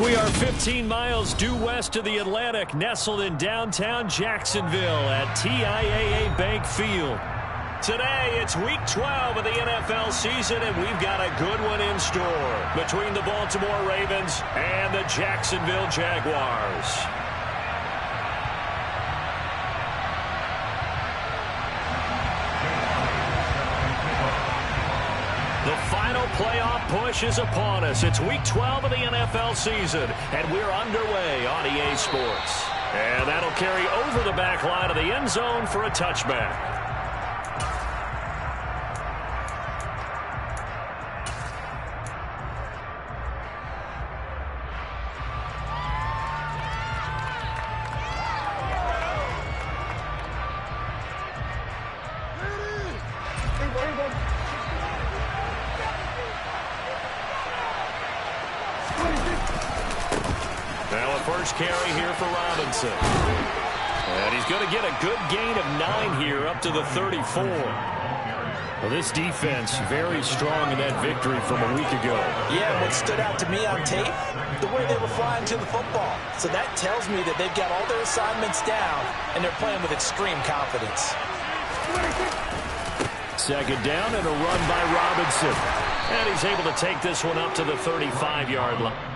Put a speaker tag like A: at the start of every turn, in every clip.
A: We are 15 miles due west of the Atlantic, nestled in downtown Jacksonville at TIAA Bank Field. Today, it's Week 12 of the NFL season, and we've got a good one in store between the Baltimore Ravens and the Jacksonville Jaguars. The final playoff push is upon us. It's Week 12 of the NFL season, and we're underway on EA Sports. And that'll carry over the back line of the end zone for a touchback. Now a first carry here for Robinson. And he's going to get a good gain of 9 here up to the 34. Well, this defense very strong in that victory from a week ago.
B: Yeah, what stood out to me on tape, the way they were flying to the football. So that tells me that they've got all their assignments down, and they're playing with extreme confidence.
A: Second down and a run by Robinson. And he's able to take this one up to the 35-yard line.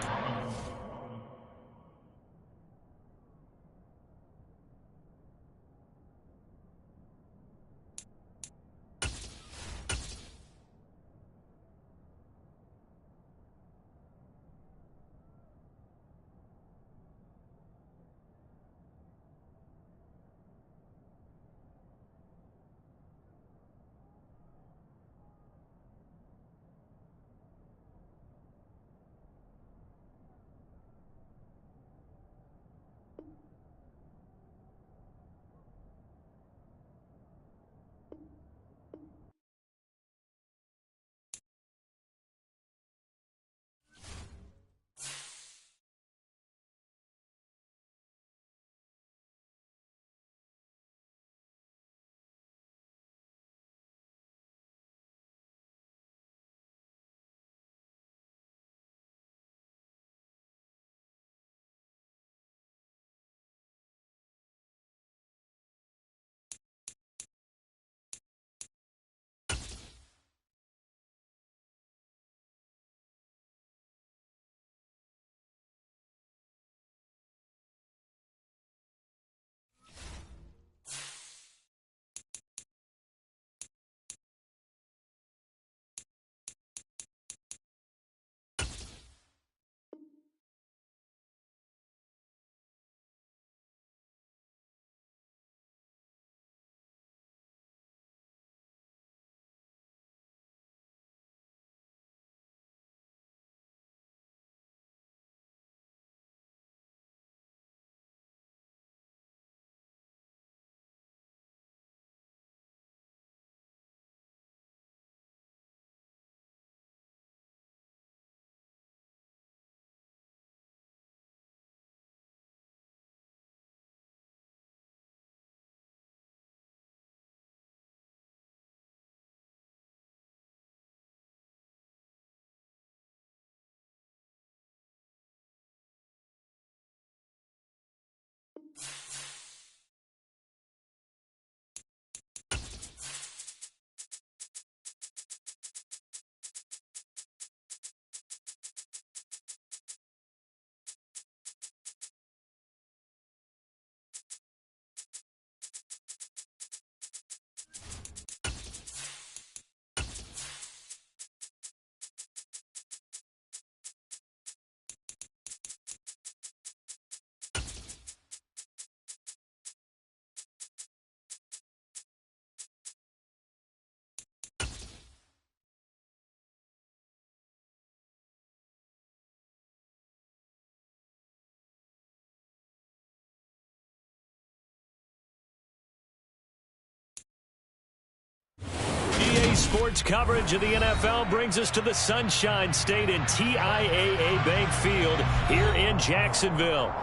A: EA Sports coverage of the NFL brings us to the Sunshine State in TIAA Bank Field here in Jacksonville.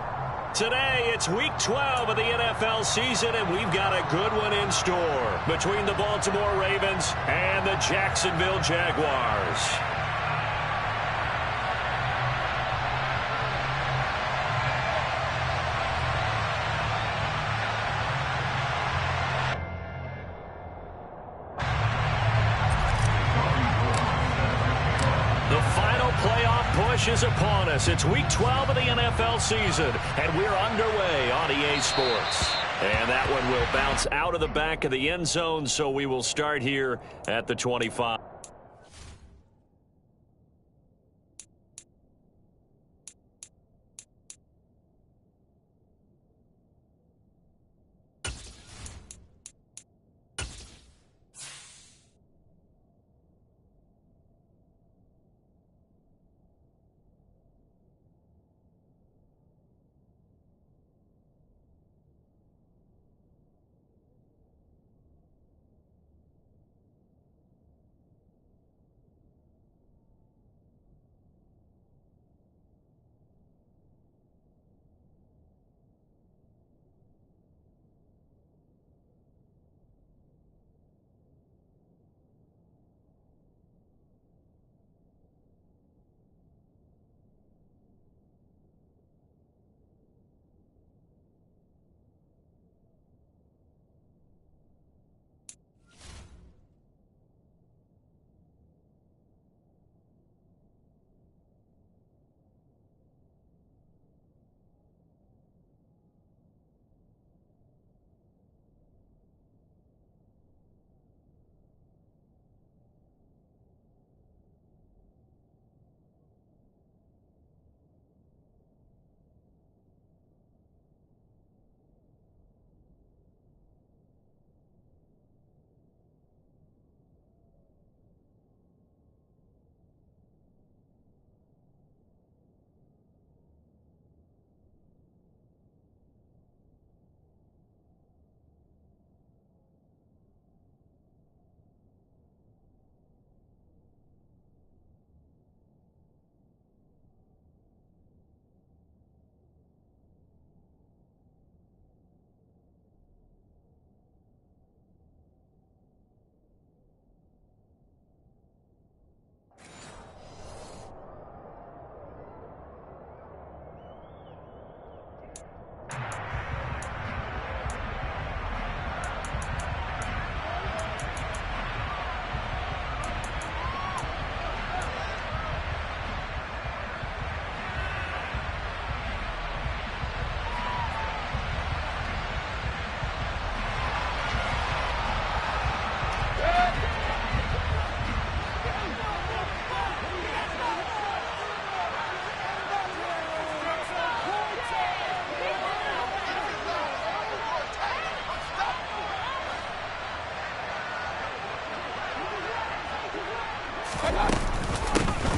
A: Today, it's Week 12 of the NFL season, and we've got a good one in store between the Baltimore Ravens and the Jacksonville Jaguars. rush is upon us. It's Week 12 of the NFL season, and we're underway on EA Sports. And that one will bounce out of the back of the end zone, so we will start here at the 25.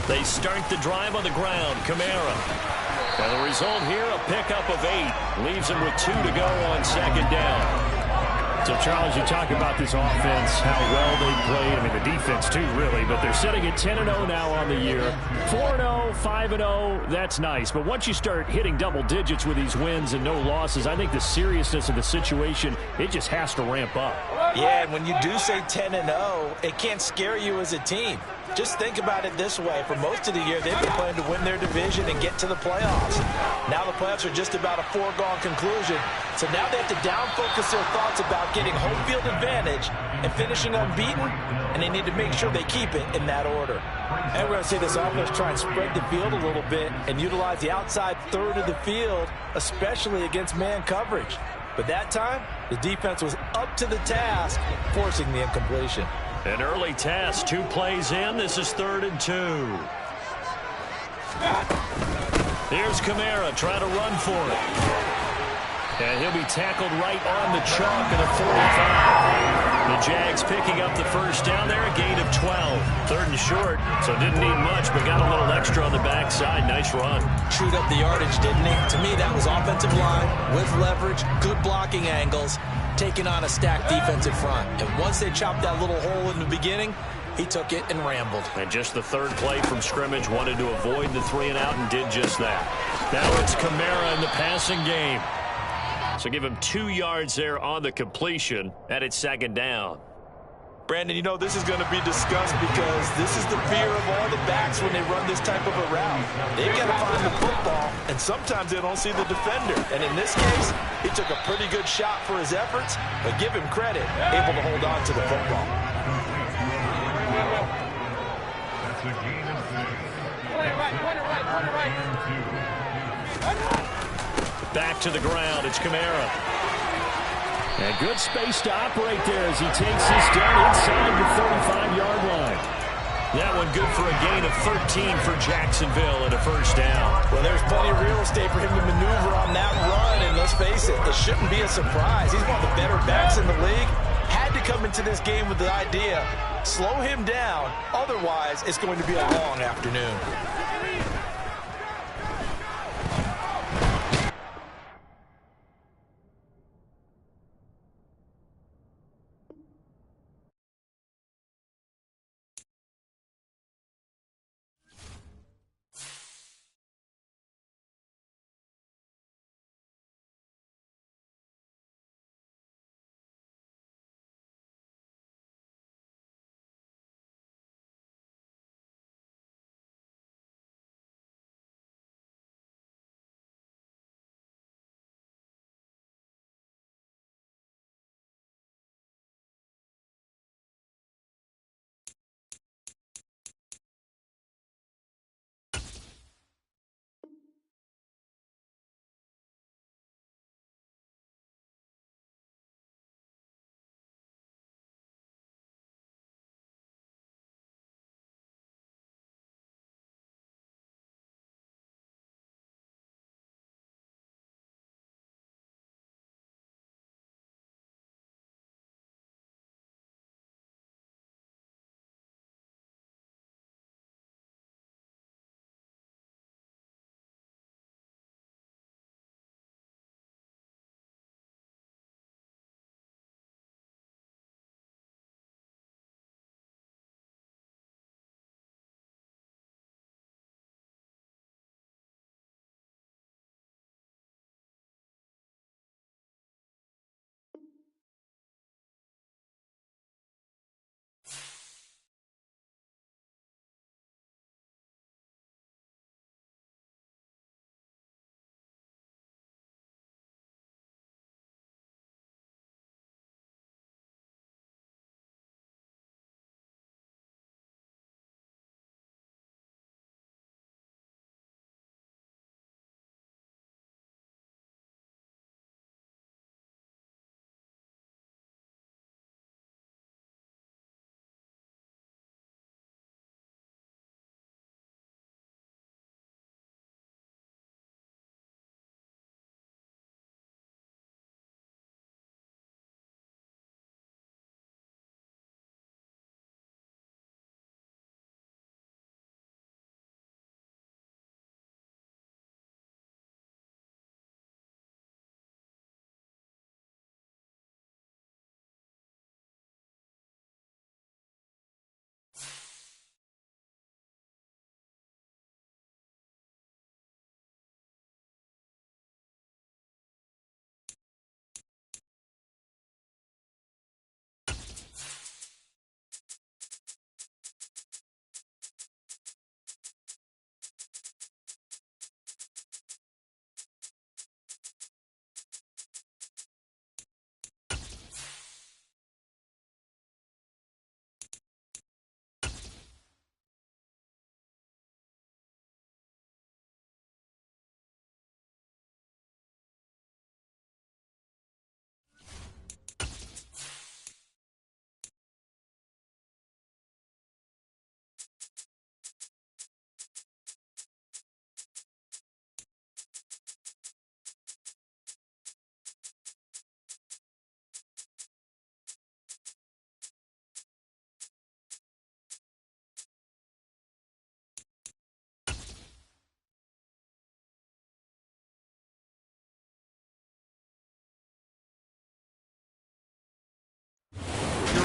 A: They start the drive on the ground. Kamara. And the result here, a pickup of 8. Leaves him with 2 to go on second down.
C: So, Charles, you talk about this offense, how well they played. I mean, the defense, too, really. But they're sitting at 10-0 now on the year. 4-0, 5-0, that's nice. But once you start hitting double digits with these wins and no losses, I think the seriousness of the situation, it just has to ramp up.
B: Yeah, and when you do say 10-0, it can't scare you as a team. Just think about it this way. For most of the year, they've been playing to win their division and get to the playoffs. Now the playoffs are just about a foregone conclusion. So now they have to down-focus their thoughts about getting home field advantage and finishing unbeaten, and they need to make sure they keep it in that order. And we're going to see this offense try and spread the field a little bit and utilize the outside third of the field, especially against man coverage. But that time, the defense was up to the task, forcing the incompletion.
A: An early test, 2 plays in. This is 3rd and 2. Here's Kamara trying to run for it. And he'll be tackled right on the chalk at the 45. The Jags picking up the first down there, a gain of 12. 3rd and short, so didn't need much, but got a little extra on the backside. Nice run.
B: Chewed up the yardage, didn't he? To me, that was offensive line with leverage, good blocking angles, taking on a stacked defensive front. And once they chopped that little hole in the beginning, he took it and rambled.
A: And just the 3rd play from scrimmage, wanted to avoid the 3 and out and did just that. Now it's Kamara in the passing game. So give him 2 yards there on the completion, and it's 2nd down.
B: Brandon, you know this is going to be discussed because this is the fear of all the backs when they run this type of a route. They've got to find the football, and sometimes they don't see the defender. And in this case, he took a pretty good shot for his efforts, but give him credit, able to hold on to the football.
D: That's a gain of 3.
A: Back to the ground. It's Kamara. And good space to operate there as he takes this down inside the 35-yard line. That one good for a gain of 13 for Jacksonville and a first down.
B: Well, there's plenty of real estate for him to maneuver on that run, and let's face it, it shouldn't be a surprise. He's one of the better backs in the league. Had to come into this game with the idea, slow him down, otherwise it's going to be a long afternoon.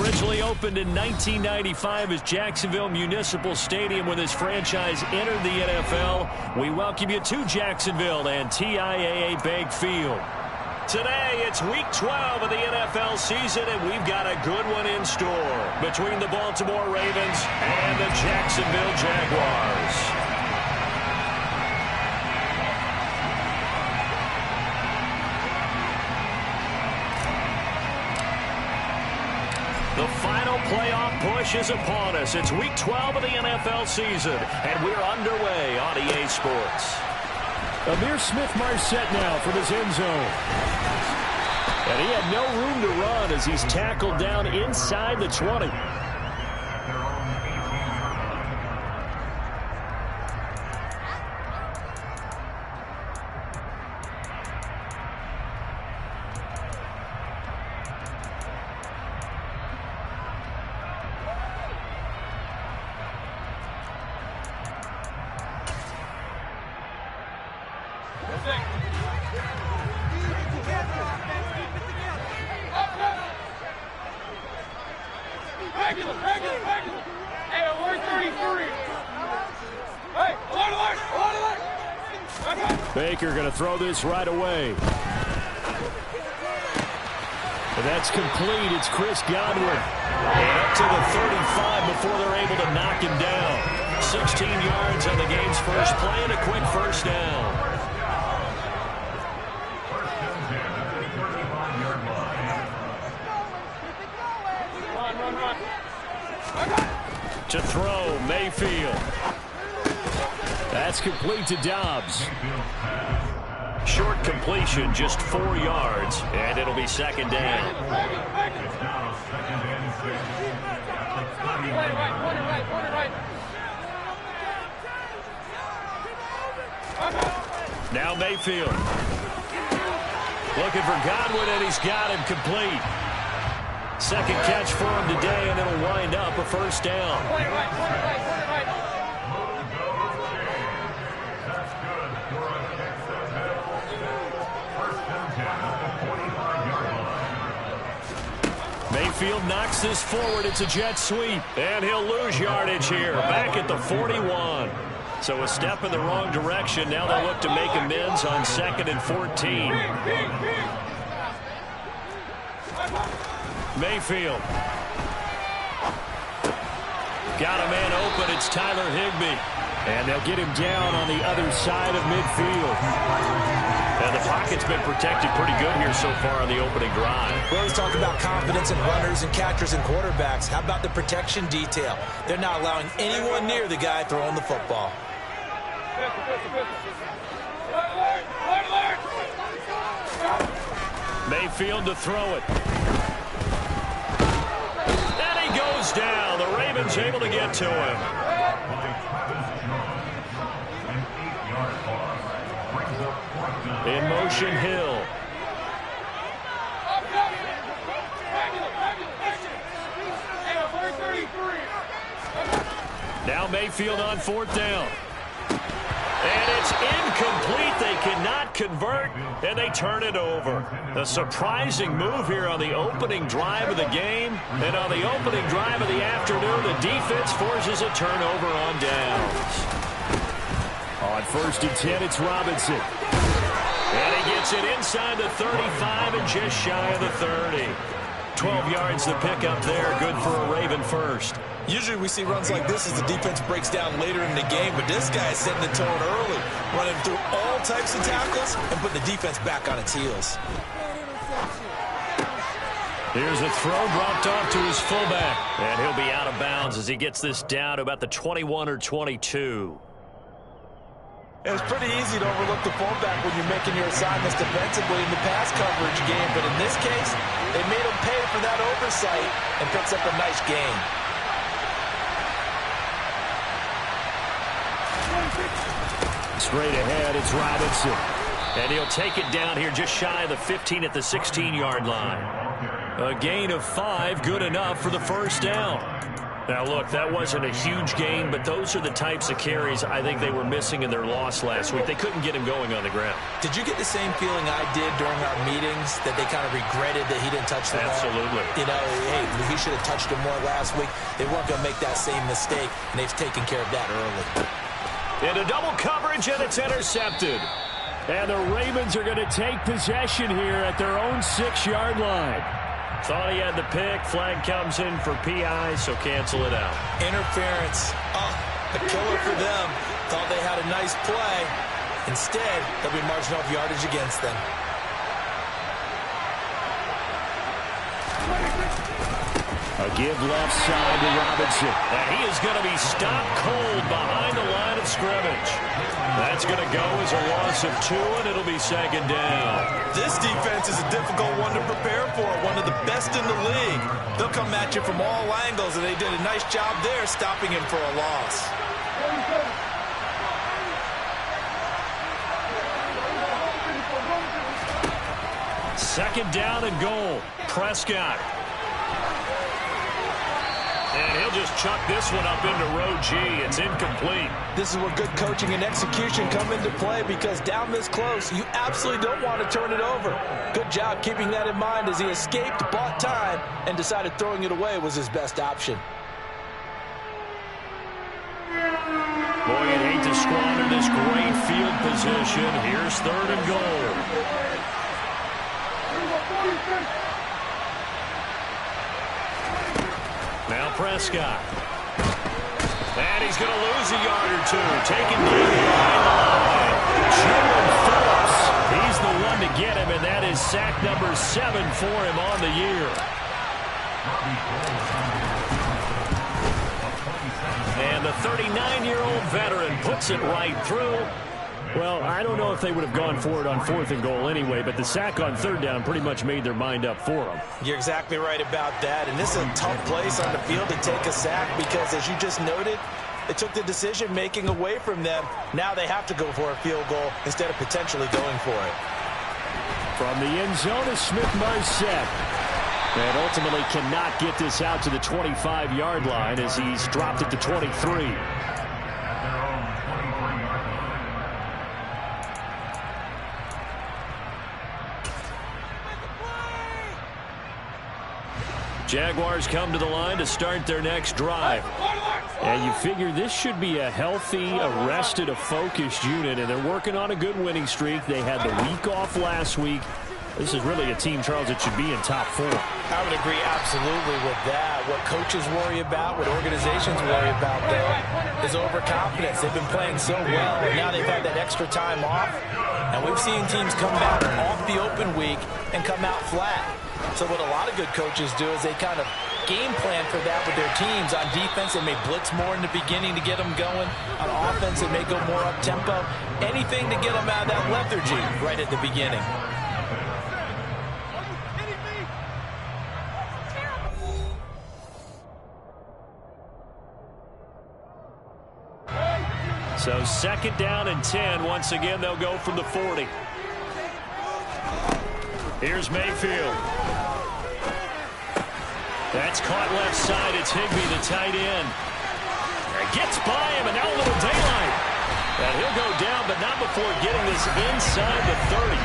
A: Originally opened in 1995 as Jacksonville Municipal Stadium when this franchise entered the NFL. We welcome you to Jacksonville and TIAA Bank Field. Today, it's Week 12 of the NFL season, and we've got a good one in store between the Baltimore Ravens and the Jacksonville Jaguars. The final playoff push is upon us. It's Week 12 of the NFL season, and we're underway on EA Sports.
C: Amir Smith-Marset now from his end zone. And he had no room to run as he's tackled down inside the 20. Baker going to throw this right away. And that's complete. It's Chris Godwin.
A: And up to the 35 before they're able to knock him down. 16 yards on the game's first play and a quick first down. To throw, Mayfield. That's complete to Dobbs. Short completion, just 4 yards, and it'll be second down. Now Mayfield. Looking for Godwin, and he's got him complete. Second catch for him today, and it'll wind up a first down. Mayfield knocks this forward. It's a jet sweep, and he'll lose yardage here. Back at the 41. So a step in the wrong direction. Now they'll look to make amends on 2nd and 14. Mayfield. Got a man open. It's Tyler Higbee.
C: And they'll get him down on the other side of midfield.
A: And the pocket's been protected pretty good here so far on the opening drive.
B: We always talk about confidence in runners and catchers and quarterbacks. How about the protection detail? They're not allowing anyone near the guy throwing the football.
A: Mayfield to throw it. And he goes down. The Ravens able to get to him. In motion, Hill. Now Mayfield on 4th down. And it's incomplete. They cannot convert, and they turn it over. A surprising move here on the opening drive of the game. And on the opening drive of the afternoon, the defense forces a turnover on downs.
C: On 1st and 10, it's Robinson.
A: And he gets it inside the 35 and just shy of the 30. 12 yards to pick up there. Good for a Raven first.
B: Usually we see runs like this as the defense breaks down later in the game, but this guy is setting the tone early, running through all types of tackles and putting the defense back on its heels.
A: Here's a throw dropped off to his fullback, and he'll be out of bounds as he gets this down to about the 21 or 22.
B: It's pretty easy to overlook the fullback when you're making your assignments defensively in the pass coverage game, but in this case, they made him pay for that oversight and picks up a nice gain.
C: Straight ahead, it's Robinson.
A: And he'll take it down here just shy of the 15 at the 16-yard line. A gain of 5, good enough for the first down. Now, look, that wasn't a huge gain, but those are the types of carries I think they were missing in their loss last week. They couldn't get him going on the ground.
B: Did you get the same feeling I did during our meetings, that they kind of regretted that he didn't touch the ball?
A: Absolutely.
B: You know, hey, he should have touched him more last week. They weren't going to make that same mistake, and they've taken care of that early.
A: Into double coverage, and it's intercepted.
C: And the Ravens are going to take possession here at their own 6-yard line.
A: Thought he had the pick. Flag comes in for PI, so cancel it out.
B: Interference. A killer for them. Thought they had a nice play. Instead, they'll be marching off yardage against them.
C: A give left side to Robinson.
A: And he is going to be stopped cold behind the line of scrimmage. That's going to go as a loss of 2, and it'll be second down.
B: This defense is a difficult one to prepare for, one of the best in the league. They'll come at you from all angles, and they did a nice job there stopping him for a loss.
A: Second down and goal. Prescott. And he'll just chuck this one up into row G. It's incomplete.
B: This is where good coaching and execution come into play, because down this close, you absolutely don't want to turn it over. Good job keeping that in mind as he escaped, bought time, and decided throwing it away was his best option.
A: Boy, you'd hate to squander this great field position. Here's third and goal. Now Prescott. And he's going to lose a yard or 2. Taken deep behind the line. Jordan Phillips. He's the one to get him, and that is sack number 7 for him on the year. And the 39-year-old veteran puts it right through.
C: Well, I don't know if they would have gone for it on 4th and goal anyway, but the sack on 3rd down pretty much made their mind up for them.
B: You're exactly right about that, and this is a tough place on the field to take a sack because, as you just noted, it took the decision-making away from them. Now they have to go for a field goal instead of potentially going for it.
C: From the end zone is Smith-Marset. And ultimately cannot get this out to the 25-yard line as he's dropped it to 23.
A: Jaguars come to the line to start their next drive.
C: And you figure this should be a healthy, a rested, a focused unit, and they're working on a good winning streak. They had the week off last week. This is really a team, Charles, that should be in top 4.
B: I would agree absolutely with that. What coaches worry about, what organizations worry about, though, is overconfidence. They've been playing so well, and now they've had that extra time off. And we've seen teams come back off the open week and come out flat. So what a lot of good coaches do is they kind of game plan for that with their teams. On defense, they may blitz more in the beginning to get them going. On offense, they may go more up-tempo. Anything to get them out of that lethargy right at the beginning.
A: So second down and 10. Once again, they'll go from the 40. Here's Mayfield. That's caught left side. It's Higbee, the tight end. Gets by him, and now a little daylight. And he'll go down, but not before getting this inside the 30.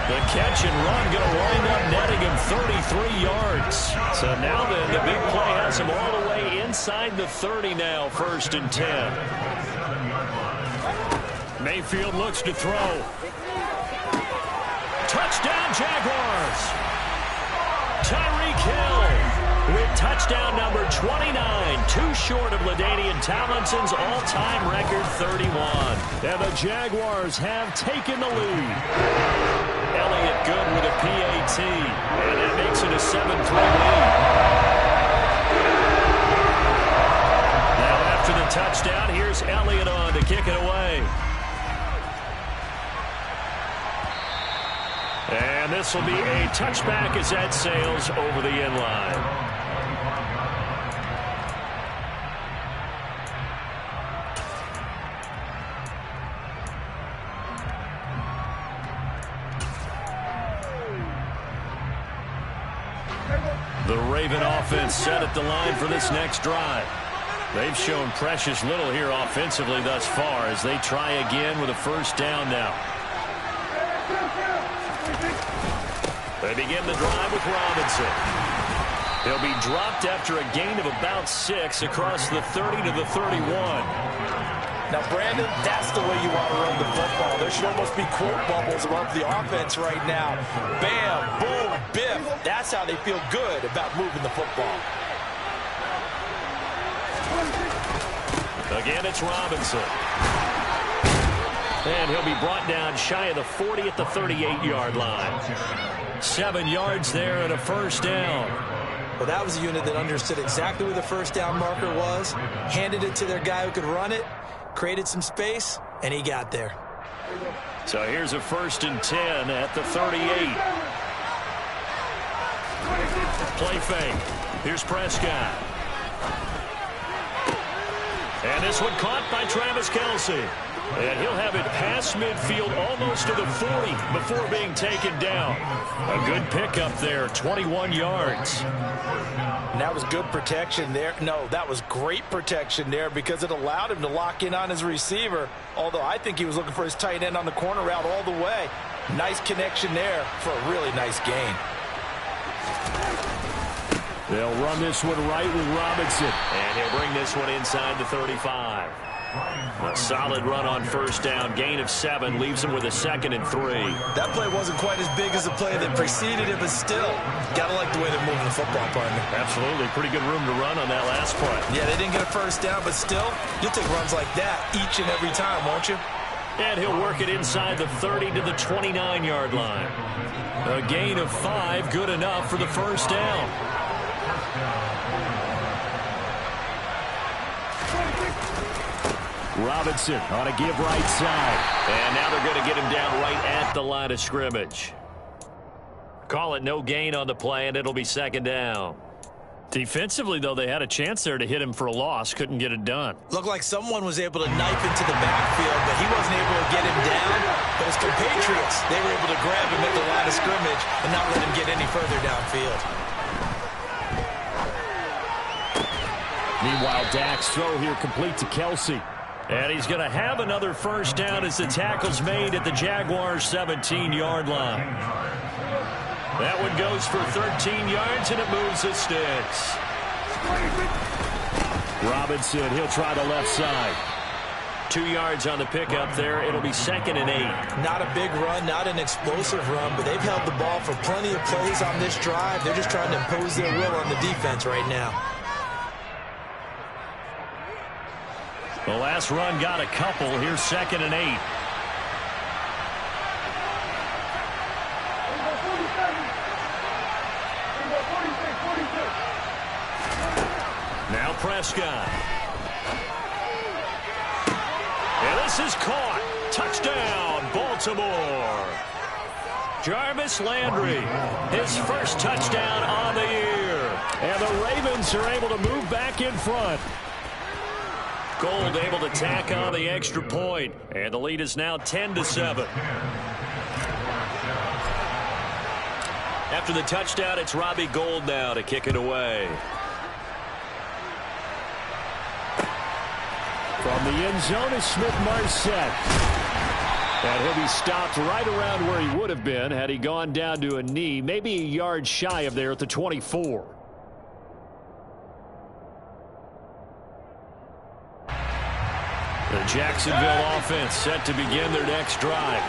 A: The catch and run going to wind up netting him 33 yards. So now then, the big play has him all the way inside the 30 now, 1st and 10. Mayfield looks to throw. Touchdown, Jaguars. Tyreek Hill with touchdown number 29, too short of LaDainian Tomlinson's all-time record 31. And the Jaguars have taken the lead. Elliott good with a PAT, and that makes it a 7-3 lead. Now after the touchdown, here's Elliott on to kick it away. And this will be a touchback as that sails over the end line. The Raven offense set at the line for this next drive. They've shown precious little here offensively thus far as they try again with a first down now. They begin the drive with Robinson. He'll be dropped after a gain of about 6 across the 30 to the 31.
B: Now, Brandon, that's the way you want to run the football. There should almost be quote bubbles above the offense right now. Bam, boom, biff. That's how they feel good about moving the football.
A: Again, it's Robinson. And he'll be brought down shy of the 40 at the 38-yard line. 7 yards there and a first down.
B: Well, that was a unit that understood exactly where the first down marker was, handed it to their guy who could run it, created some space, and he got there.
A: So here's a 1st and 10 at the 38. Play fake. Here's Prescott. And this one caught by Travis Kelce. And he'll have it past midfield almost to the 40 before being taken down. A good pickup there, 21 yards.
B: And that was good protection there. No, that was great protection there because it allowed him to lock in on his receiver, although I think he was looking for his tight end on the corner route all the way. Nice connection there for a really nice gain.
C: They'll run this one right with Robinson.
A: And he'll bring this one inside the 35. A solid run on 1st down. Gain of 7 leaves him with a 2nd and 3.
B: That play wasn't quite as big as the play that preceded it, but still, got to like the way they're moving the football, partner.
A: Absolutely. Pretty good room to run on that last play.
B: Yeah, they didn't get a 1st down, but still, you'll take runs like that each and every time, won't you?
A: And he'll work it inside the 30 to the 29-yard line. A gain of 5, good enough for the 1st down.
C: Robinson on a give right side.
A: And now they're going to get him down right at the line of scrimmage. Call it no gain on the play, and it'll be 2nd down. Defensively, though, they had a chance there to hit him for a loss. Couldn't get it done.
B: Looked like someone was able to knife into the backfield, but he wasn't able to get him down. But his compatriots, they were able to grab him at the line of scrimmage and not let him get any further downfield.
C: Meanwhile, Dak's throw here complete to Kelce.
A: And he's going to have another 1st down as the tackle's made at the Jaguars' 17-yard line. That one goes for 13 yards, and it moves the sticks.
C: Robinson, he'll try the left side.
A: 2 yards on the pickup there. It'll be 2nd and 8.
B: Not a big run, not an explosive run, but they've held the ball for plenty of plays on this drive. They're just trying to impose their will on the defense right now.
A: The last run got a couple. Here's 2nd and 8. Now Prescott. And this is caught. Touchdown, Baltimore. Jarvis Landry, his 1st touchdown on the year.
C: And the Ravens are able to move back in front.
A: Gold able to tack on the extra point, and the lead is now 10-7. After the touchdown, it's Robbie Gould now to kick it away.
C: From the end zone is Smith-Marset. And he'll be stopped right around where he would have been had he gone down to a knee, maybe a yard shy of there at the 24.
A: The Jacksonville offense set to begin their next drive.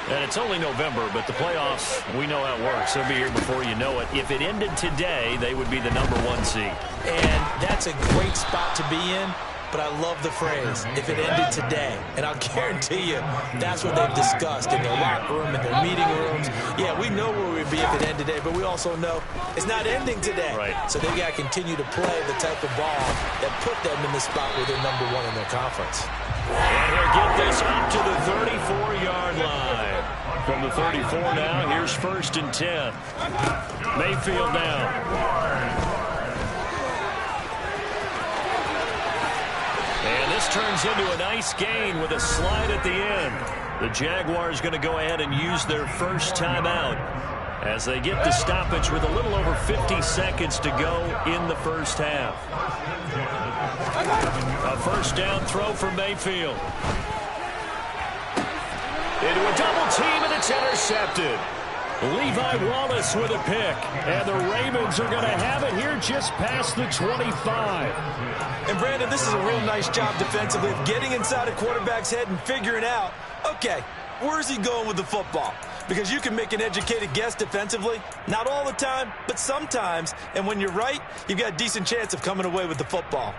A: And it's only November, but the playoffs, we know how it works. They'll be here before you know it. If it ended today, they would be the #1 seed.
B: And that's a great spot to be in, but I love the phrase, if it ended today. And I'll guarantee you, that's what they've discussed in their locker room, in their meeting rooms. Yeah, we know where we'd be if it ended today, but we also know it's not ending today.
A: Right.
B: So they've got to continue to play the type of ball that put them in the spot where they're #1 in their conference.
A: And he'll get this up to the 34-yard line. From the 34 now, here's 1st and 10. Mayfield down. And this turns into a nice gain with a slide at the end. The Jaguars going to go ahead and use their first timeout as they get the stoppage with a little over 50 seconds to go in the first half. A 1st down throw from Mayfield. Into a double team, and it's intercepted. Levi Wallace with a pick. And the Ravens are going to have it here just past the 25.
B: And, Brandon, this is a real nice job defensively of getting inside a quarterback's head and figuring out, okay, where's he going with the football? Because you can make an educated guess defensively. Not all the time, but sometimes. And when you're right, you've got a decent chance of coming away with the football.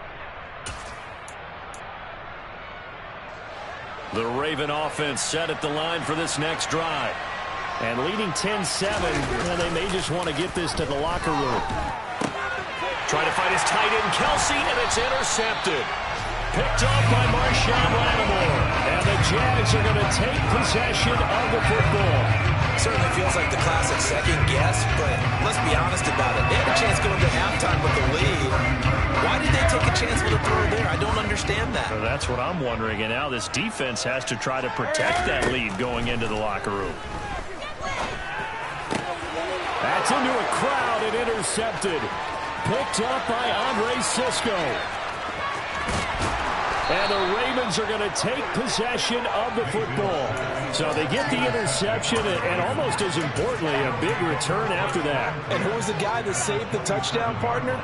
A: The Raven offense set at the line for this next drive.
C: And leading 10-7, and they may just want to get this to the locker room.
A: Trying to find his tight end, Kelsey, and it's intercepted. Picked up by Marshawn Lattimore. And the Jags are going to take possession of the football.
B: Certainly feels like the classic second guess, but let's be honest about it. They had a chance going to halftime with the lead. Why did they take a chance with a throw there? I don't understand that.
C: Well, that's what I'm wondering. And now this defense has to try to protect that lead going into the locker room. That's into a crowd and intercepted. Picked up by Andre Cisco. And the Ravens are going to take possession of the football. So they get the interception and almost as importantly, a big return after that.
B: And who was the guy that saved the touchdown, partner?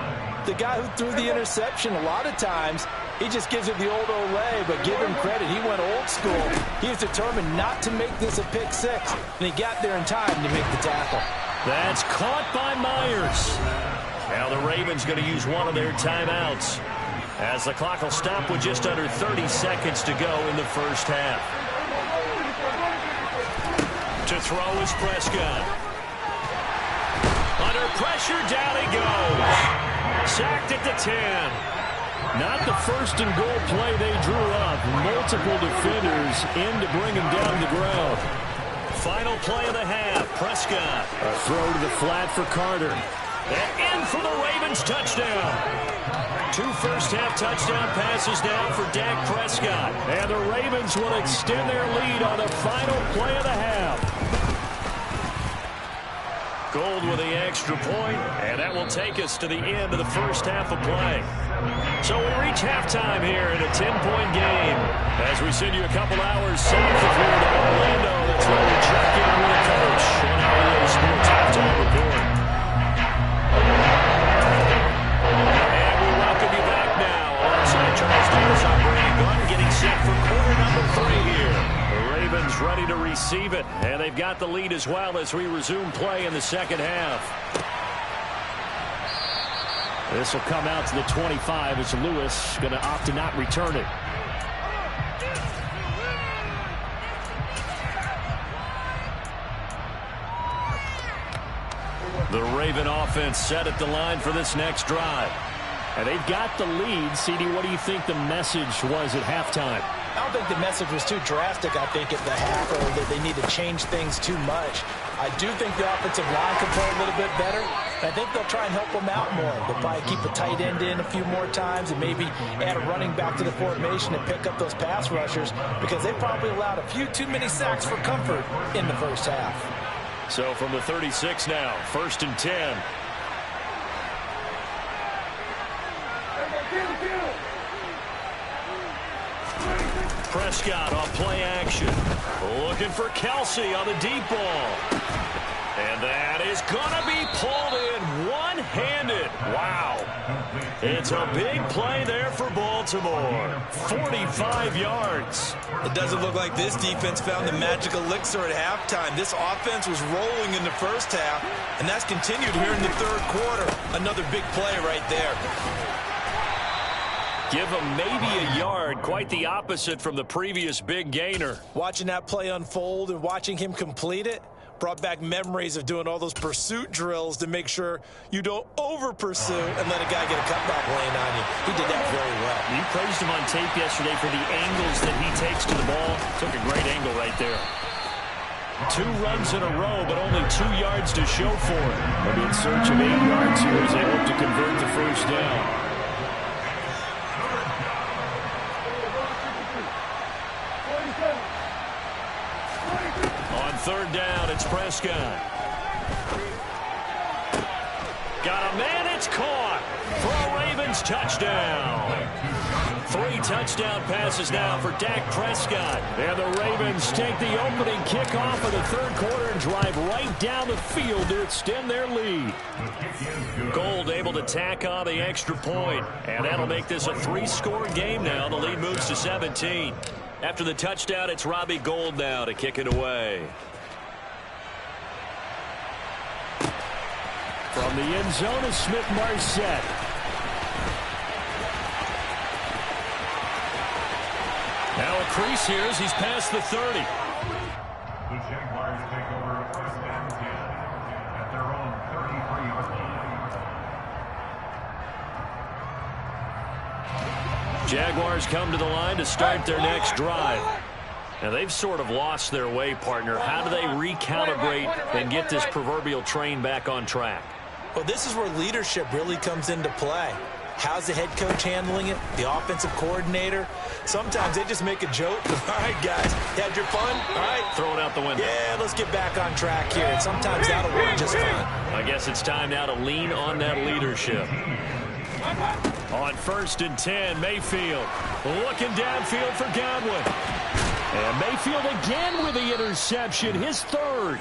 B: The guy who threw the interception. A lot of times, he just gives it the old Olay, but give him credit. He went old school. He was determined not to make this a pick six, and he got there in time to make the tackle.
A: That's caught by Myers. Now the Ravens going to use one of their timeouts, as the clock will stop with just under 30 seconds to go in the first half. To throw is Prescott. Under pressure, down he goes. Sacked at the 10. Not the first and goal play they drew up. Multiple defenders in to bring him down to the ground. Final play of the half. Prescott.
C: A throw to the flat for Carter.
A: And in for the Ravens touchdown. 2 first-half touchdown passes now for Dak Prescott.
C: And the Ravens will extend their lead on the final play of the half.
A: Gold with the extra point, and that will take us to the end of the first half of play. So we reach halftime here in a 10-point game. As we send you a couple hours south of here to Orlando, that's where we check in with the coach on our EA Sports Halftime Report. And we welcome you back now alongside Charles Davis, operating Glenn, getting set for quarter number 3 here. The Ravens ready to receive it, and they've got the lead as well as we resume play in the second half.
C: This will come out to the 25 as Lewis going to opt to not return it.
A: The Raven offense set at the line for this next drive.
C: And they've got the lead. CD, what do you think the message was at halftime?
B: I don't think the message was too drastic, I think, at the half, or that they need to change things too much. I do think the offensive line can play a little bit better. And I think they'll try and help them out more. They'll probably keep a tight end in a few more times and maybe add a running back to the formation and pick up those pass rushers, because they probably allowed a few too many sacks for comfort in the first half.
A: So from the 36 now, 1st and 10. Prescott on play action. Looking for Kelsey on the deep ball. And that is going to be pulled in one-handed. Wow. It's a big play there for Baltimore. 45 yards.
B: It doesn't look like this defense found the magic elixir at halftime. This offense was rolling in the first half, and that's continued here in the third quarter. Another big play right there.
A: Give him maybe a yard, quite the opposite from the previous big gainer.
B: Watching that play unfold and watching him complete it brought back memories of doing all those pursuit drills to make sure you don't over-pursue and let a guy get a cutback lane on you. He did that very well.
C: You praised him on tape yesterday for the angles that he takes to the ball. Took a great angle right there.
A: 2 runs in a row, but only 2 yards to show for it.
C: They'll be in search of 8 yards here as they look to convert the first down.
A: Third down, it's Prescott. Got a man, it's caught for a Ravens touchdown. 3 touchdown passes now for Dak Prescott.
C: And the Ravens take the opening kickoff of the third quarter and drive right down the field to extend their lead.
A: Gold able to tack on the extra point, and that'll make this a 3-score game now. The lead moves to 17. After the touchdown, it's Robbie Gould now to kick it away.
C: From the end zone is Smith-Marset.
A: Now a crease here as he's past the 30.
D: The Jaguars take over first and 10 at their own 33-yard line.
A: Jaguars come to the line to start their next drive. Now, they've sort of lost their way, partner. How do they recalibrate and get this proverbial train back on track?
B: Well, this is where leadership really comes into play. How's the head coach handling it? The offensive coordinator? Sometimes they just make a joke. All right, guys, you had your fun? All right.
A: Throw it out the window.
B: Yeah, let's get back on track here. And sometimes that'll work just fine.
A: I guess it's time now to lean on that leadership. On 1st and 10, Mayfield looking downfield for Godwin. And Mayfield again with the interception, his third.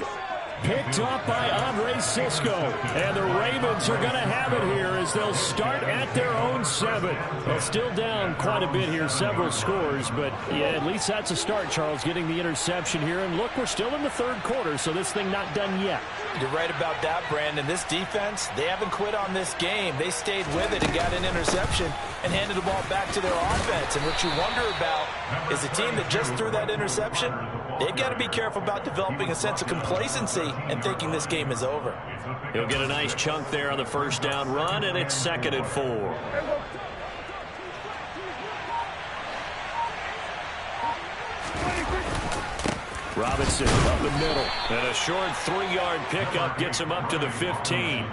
A: Picked up by Andre Cisco. And the Ravens are going to have it here as they'll start at their own 7. Well, still down quite a bit here, several scores. But, yeah, at least that's a start, Charles, getting the interception here. And, look, we're still in the 3rd quarter, so this thing not done yet.
B: You're right about that, Brandon. This defense, they haven't quit on this game. They stayed with it and got an interception and handed the ball back to their offense. And what you wonder about is a team that just threw that interception, they've got to be careful about developing a sense of complacency and thinking this game is over.
A: He'll get a nice chunk there on the 1st down run, and it's 2nd and 4. Robinson up the middle, and a short 3-yard pickup gets him up to the 15.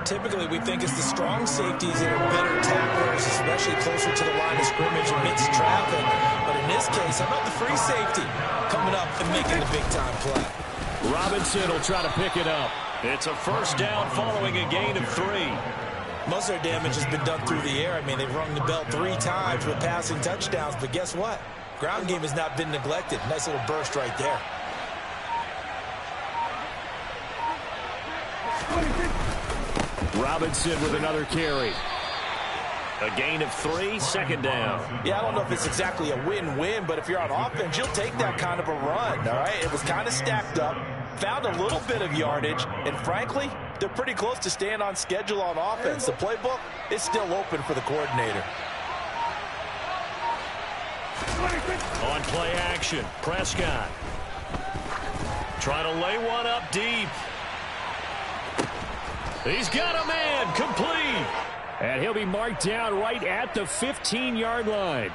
B: Typically, we think it's the strong safeties that are better tacklers, especially closer to the line of scrimmage amidst traffic. But in this case, how about the free safety coming up and making the big-time play?
A: Robinson will try to pick it up. It's a 1st down following a gain of 3.
B: Most of their damage has been done through the air. I mean, they've rung the bell 3 times with passing touchdowns, but guess what? Ground game has not been neglected. Nice little burst right there.
A: Robinson with another carry. A gain of 3, 2nd down.
B: Yeah, I don't know if it's exactly a win-win, but if you're on offense, you'll take that kind of a run, all right? It was kind of stacked up, found a little bit of yardage, and frankly, they're pretty close to staying on schedule on offense. The playbook is still open for the coordinator.
A: On play action, Prescott. Trying to lay one up deep. He's got a man, complete. And he'll be marked down right at the 15-yard line.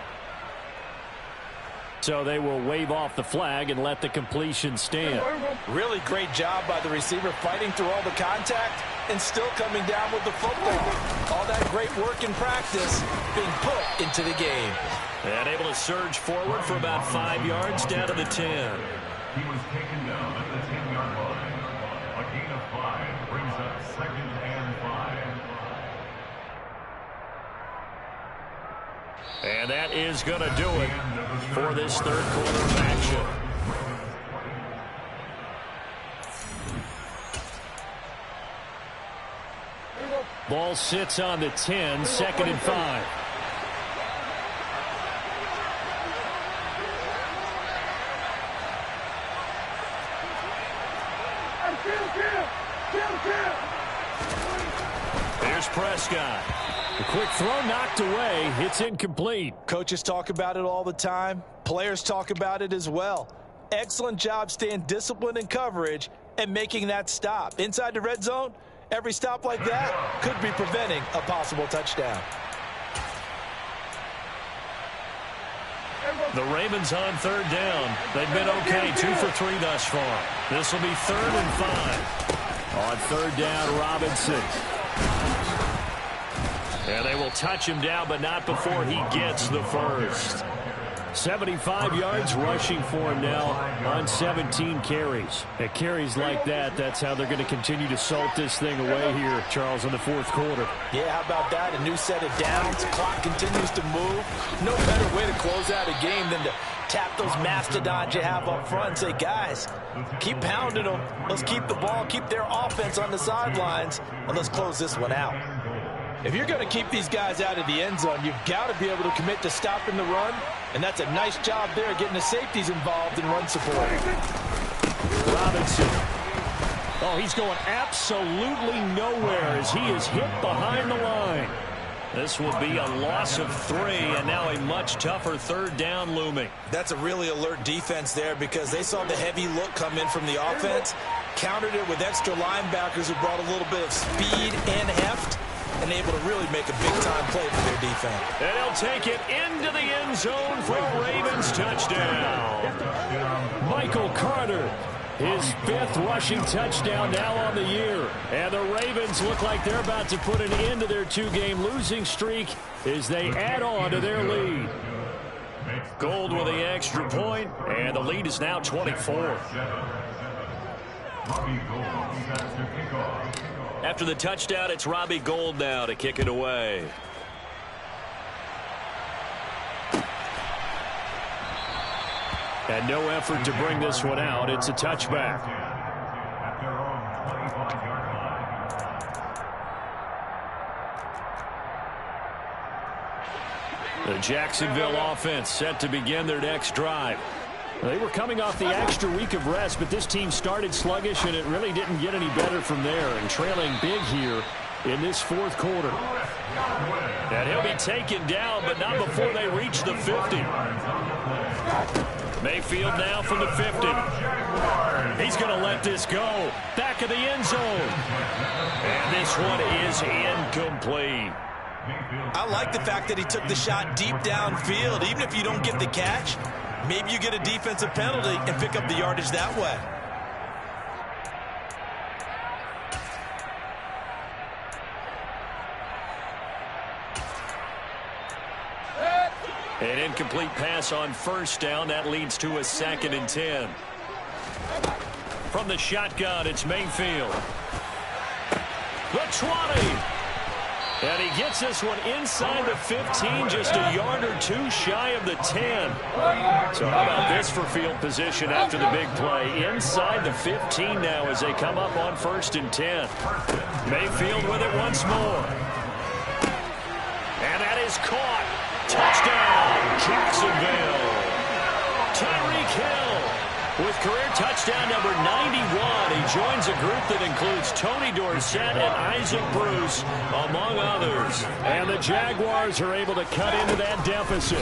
A: So they will wave off the flag and let the completion stand.
B: Really great job by the receiver fighting through all the contact and still coming down with the football. All that great work in practice being put into the game.
A: And able to surge forward for about 5 yards down to the 10.
D: He was taken down at the 10-yard line. A gain of 5 brings up 2nd and 5.
A: And that is going to do it for this 3rd quarter of action. Ball sits on the 10, 2nd and 5. Here's Prescott. The quick throw knocked away. It's incomplete.
B: Coaches talk about it all the time. Players talk about it as well. Excellent job staying disciplined in coverage and making that stop. Inside the red zone, every stop like that could be preventing a possible touchdown.
A: The Ravens on 3rd down. They've been okay, 2 for 3 thus far. This will be 3rd and 5. On 3rd down, Robinson. And they will touch him down, but not before he gets the first. 75 yards rushing for him now on 17 carries. At carries like that, that's how they're going to continue to salt this thing away here, Charles, in the 4th quarter.
B: Yeah, how about that? A new set of downs. Clock continues to move. No better way to close out a game than to tap those mastodons you have up front and say, guys, keep pounding them. Let's keep the ball, keep their offense on the sidelines, and let's close this one out. If you're going to keep these guys out of the end zone, you've got to be able to commit to stopping the run, and that's a nice job there getting the safeties involved in run support.
A: Robinson. Oh, he's going absolutely nowhere as he is hit behind the line. This will be a loss of 3, and now a much tougher 3rd down looming.
B: That's a really alert defense there because they saw the heavy look come in from the offense, countered it with extra linebackers who brought a little bit of speed and heft. and able to really make a big-time play for their defense.
A: And he'll take it into the end zone for a Ravens touchdown.
C: Michael Carter, his 5th rushing touchdown now on the year. And the Ravens look like they're about to put an end to their 2-game losing streak as they add on to their lead.
A: Gold with the extra point, and the lead is now 24. After the touchdown, it's Robbie Gould now to kick it away.
C: And no effort to bring this one out. It's a touchback.
A: The Jacksonville offense set to begin their next drive.
C: They were coming off the extra week of rest, but this team started sluggish, and it really didn't get any better from there, and trailing big here in this 4th quarter.
A: And he'll be taken down, but not before they reach the 50. Mayfield now from the 50. He's going to let this go. Back of the end zone. And this one is incomplete.
B: I like the fact that he took the shot deep downfield. Even if you don't get the catch, maybe you get a defensive penalty and pick up the yardage that way.
A: An incomplete pass on 1st down. That leads to a 2nd and 10. From the shotgun, it's Mayfield. The 20. And he gets this one inside the 15, just a yard or 2 shy of the 10. So how about this for field position after the big play? Inside the 15 now as they come up on 1st and 10. Mayfield with it once more. And that is caught. Touchdown, Jacksonville. Tyreek Hill with career touchdown number 91. He joins a group that includes Tony Dorsett and Isaac Bruce, among others.
C: And the Jaguars are able to cut into that deficit.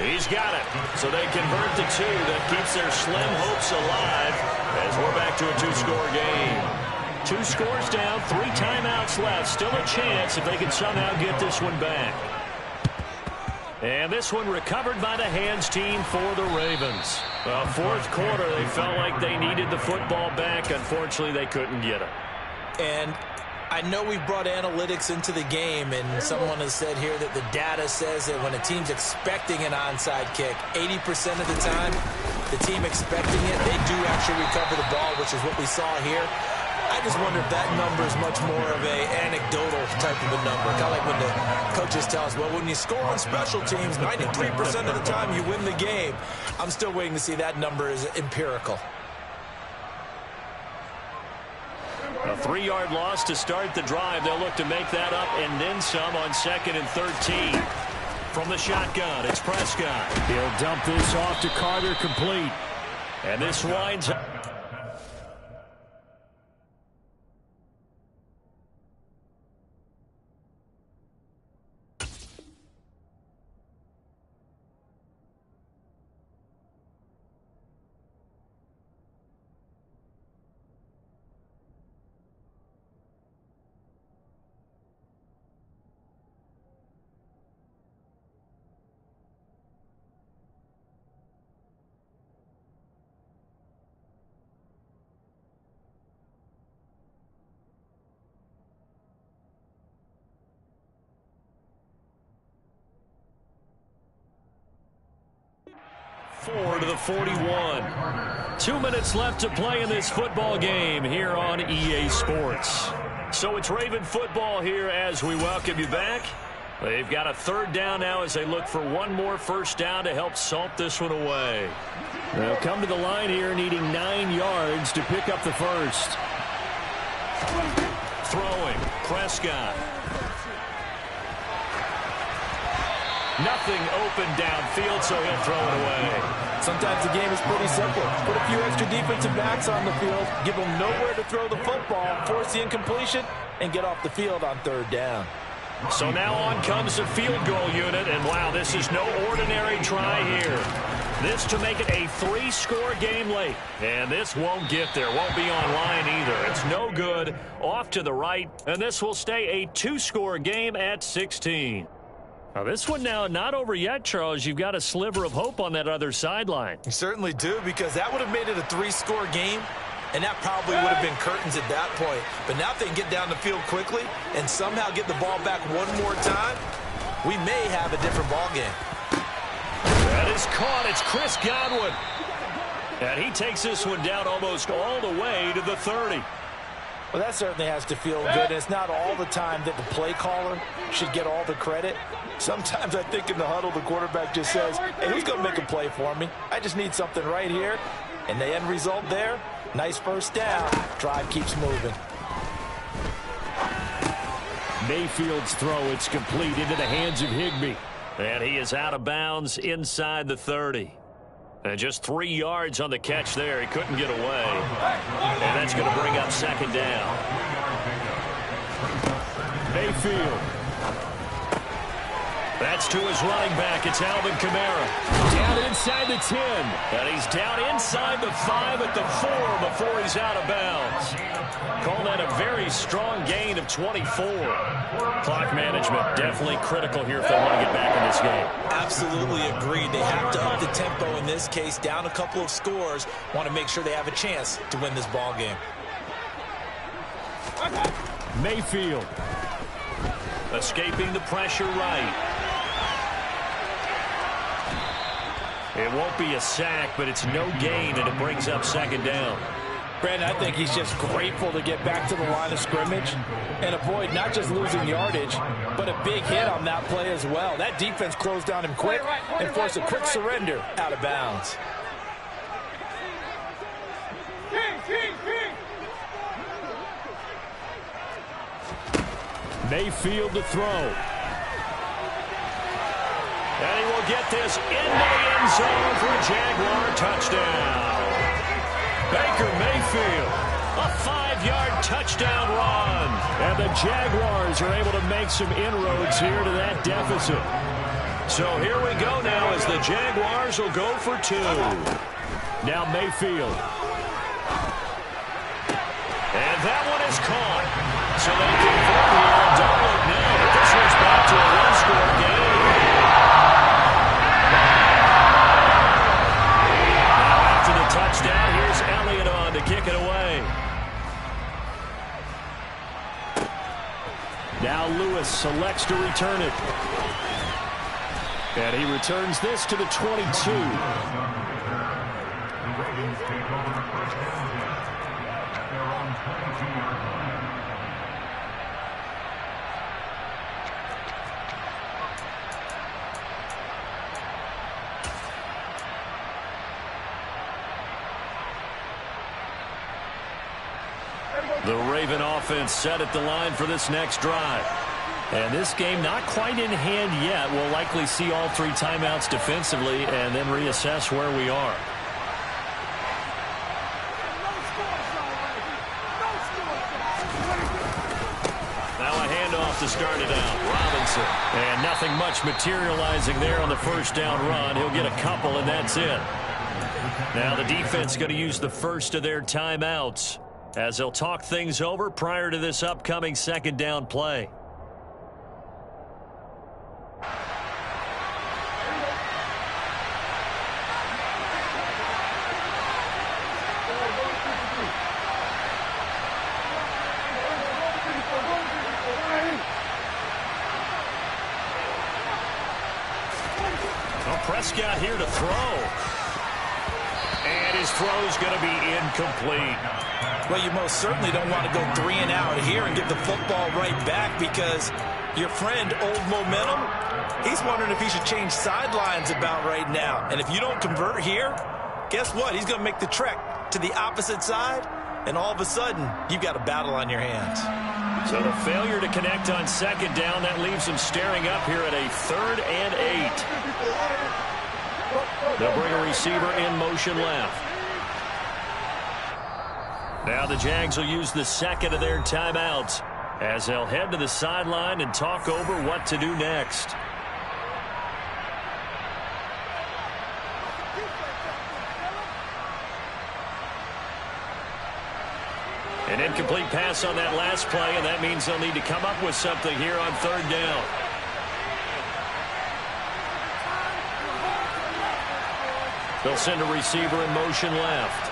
A: He's got it. So they convert the 2. That keeps their slim hopes alive as we're back to a 2-score game. 2 scores down, 3 timeouts left. Still a chance if they can somehow get this one back. And this one recovered by the hands team for the Ravens. Well, 4th quarter, they felt like they needed the football back. Unfortunately, they couldn't get it.
B: And I know we've brought analytics into the game, and someone has said here that the data says that when a team's expecting an onside kick, 80% of the time, the team expecting it, they do actually recover the ball, which is what we saw here. I just wonder if that number is much more of a anecdotal type of a number. Kind of like when the coaches tell us, well, when you score on special teams, 93% of the time you win the game. I'm still waiting to see that number is empirical.
A: A 3-yard loss to start the drive. They'll look to make that up and then some on 2nd and 13. From the shotgun, it's Prescott.
C: He'll dump this off to Carter, complete.
A: And this winds up. To the 41. 2 minutes left to play in this football game here on EA Sports. So it's Raven football here as we welcome you back. They've got a 3rd down now as they look for one more 1st down to help salt this one away.
C: They'll come to the line here needing 9 yards to pick up the 1st.
A: Throwing, Prescott. Nothing open downfield, so he'll throw it away.
B: Sometimes the game is pretty simple. Put a few extra defensive backs on the field, give them nowhere to throw the football, force the incompletion, and get off the field on 3rd down.
A: So now on comes the field goal unit, and wow, this is no ordinary try here. This to make it a 3-score game late. And this won't get there. Won't be online either. It's no good. Off to the right. And this will stay a 2-score game at 16. Now this one now not over yet, Charles. You've got a sliver of hope on that other sideline.
B: You certainly do, because that would have made it a 3-score game, and that probably would have been curtains at that point. But now if they can get down the field quickly and somehow get the ball back one more time, we may have a different ball game.
A: That is caught. It's Chris Godwin. And he takes this one down almost all the way to the 30.
B: Well, that certainly has to feel good. And it's not all the time that the play caller should get all the credit. Sometimes I think in the huddle, the quarterback just says, hey, who's going to make a play for me? I just need something right here. And the end result there, nice first down. Drive keeps moving.
C: Mayfield's throw, it's complete into the hands of Higbee.
A: And he is out of bounds inside the 30. And just 3 yards on the catch there. He couldn't get away. And that's going to bring up second down.
C: Mayfield.
A: That's to his running back. It's Alvin Kamara.
C: Down inside the 10.
A: And he's down inside the 5 at the 4 before he's out of bounds. Call that a very strong gain of 24. Clock management definitely critical here if they want to get back in this game.
B: Absolutely agreed. They have to up the tempo in this case, down a couple of scores. Want to make sure they have a chance to win this ball game.
C: Mayfield.
A: Escaping the pressure right. It won't be a sack, but it's no gain, and it brings up second down.
E: Brandon, I think he's just grateful to get back to the line of scrimmage and avoid not just losing yardage, but a big hit on that play as well. That defense closed down him quick and forced a quick surrender out of bounds.
C: Mayfield to throw.
A: And he will get this into the end zone for a Jaguar touchdown. Baker Mayfield, a 5-yard touchdown run.
C: And the Jaguars are able to make some inroads here to that deficit.
A: So here we go now as the Jaguars will go for 2.
C: Now Mayfield.
A: And that one is caught. So they convert here and don't look now, but this one's back to a 1-score game. Touchdown. Here's Elliott on to kick it away.
C: Now Lewis selects to return it. And he returns this to the 22.
D: The Ravens take over the first down at their own 22-yard line.
A: The Raven offense set at the line for this next drive.
C: And this game not quite in hand yet. We'll likely see all 3 timeouts defensively and then reassess where we are.
A: Now a handoff to start it out. Robinson.
C: And nothing much materializing there on the first down run. He'll get a couple, and that's it.
A: Now the defense going to use the first of their timeouts as they'll talk things over prior to this upcoming second down play. Well, Prescott here to throw. And his throw's going to be incomplete.
B: Well, you most certainly don't want to go 3 and out here and get the football right back, because your friend, Old Momentum, he's wondering if he should change sidelines about right now. And if you don't convert here, guess what? He's going to make the trek to the opposite side, and all of a sudden, you've got a battle on your hands.
A: So the failure to connect on second down, that leaves him staring up here at a 3rd and 8. They'll bring a receiver in motion left. Now the Jags will use the second of their timeouts as they'll head to the sideline and talk over what to do next. An incomplete pass on that last play, and that means they'll need to come up with something here on third down. They'll send a receiver in motion left.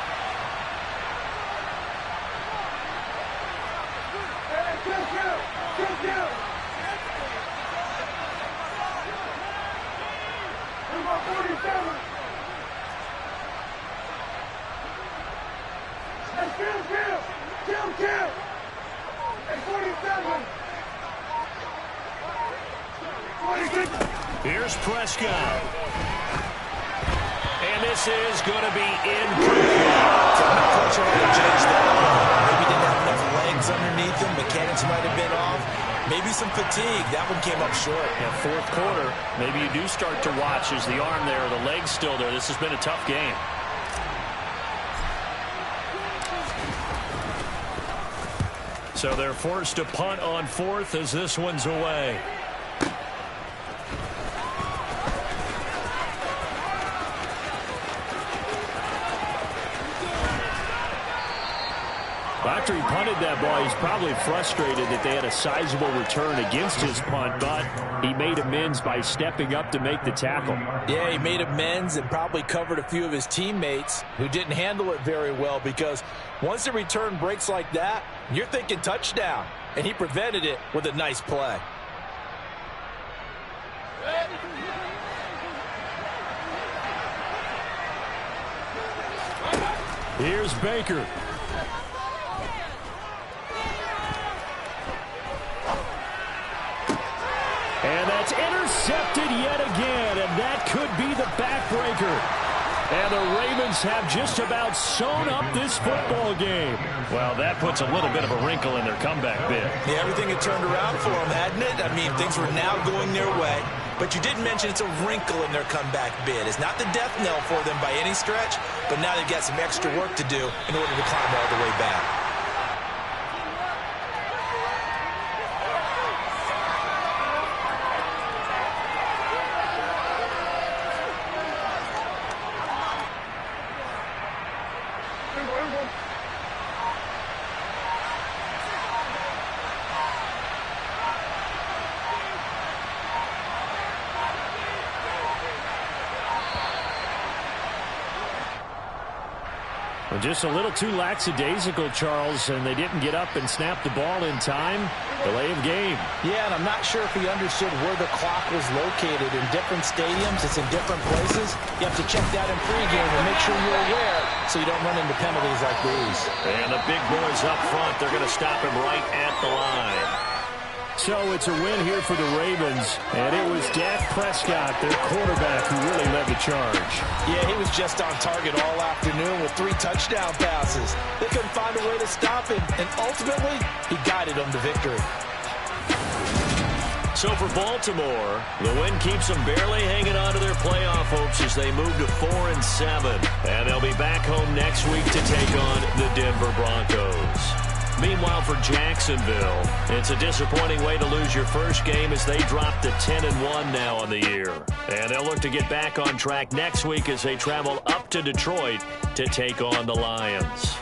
A: Here's Prescott. And this is going to be incomplete.
B: I'm not sure how to judge that. Maybe didn't have enough legs underneath him. Mechanics might have been off. Maybe some fatigue. That one came up short.
C: Yeah, fourth quarter, maybe you do start to watch. Is the arm there or the leg's still there? This has been a tough game.
A: So they're forced to punt on fourth as this one's away.
C: After he punted that ball, he's probably frustrated that they had a sizable return against his punt, but he made amends by stepping up to make the tackle.
E: Yeah, he made amends and probably covered a few of his teammates who didn't handle it very well, because once the return breaks like that, you're thinking touchdown, and he prevented it with a nice play.
C: Here's Baker. And that's intercepted yet again, and that could be the backbreaker. And the Ravens have just about sewn up this football game.
A: Well, that puts a little bit of a wrinkle in their comeback bid.
B: Yeah, everything had turned around for them, hadn't it? I mean, things were now going their way. But you did mention it's a wrinkle in their comeback bid. It's not the death knell for them by any stretch, but now they've got some extra work to do in order to climb all the way back.
C: Just a little too lackadaisical, Charles, and they didn't get up and snap the ball in time. Delay of game.
E: Yeah, and I'm not sure if he understood where the clock was located. In different stadiums, it's in different places. You have to check that in pregame and make sure you're aware so you don't run into penalties like these.
A: And the big boys up front, they're going to stop him right at the line.
C: So it's a win here for the Ravens, and it was Dak Prescott, their quarterback, who really led the charge.
E: Yeah, he was just on target all afternoon with 3 touchdown passes. They couldn't find a way to stop him, and ultimately, he guided them to victory.
A: So for Baltimore, the win keeps them barely hanging on to their playoff hopes as they move to 4-7. And they'll be back home next week to take on the Denver Broncos. Meanwhile, for Jacksonville, it's a disappointing way to lose your first game as they drop to 10-1 now on the year. And they'll look to get back on track next week as they travel up to Detroit to take on the Lions.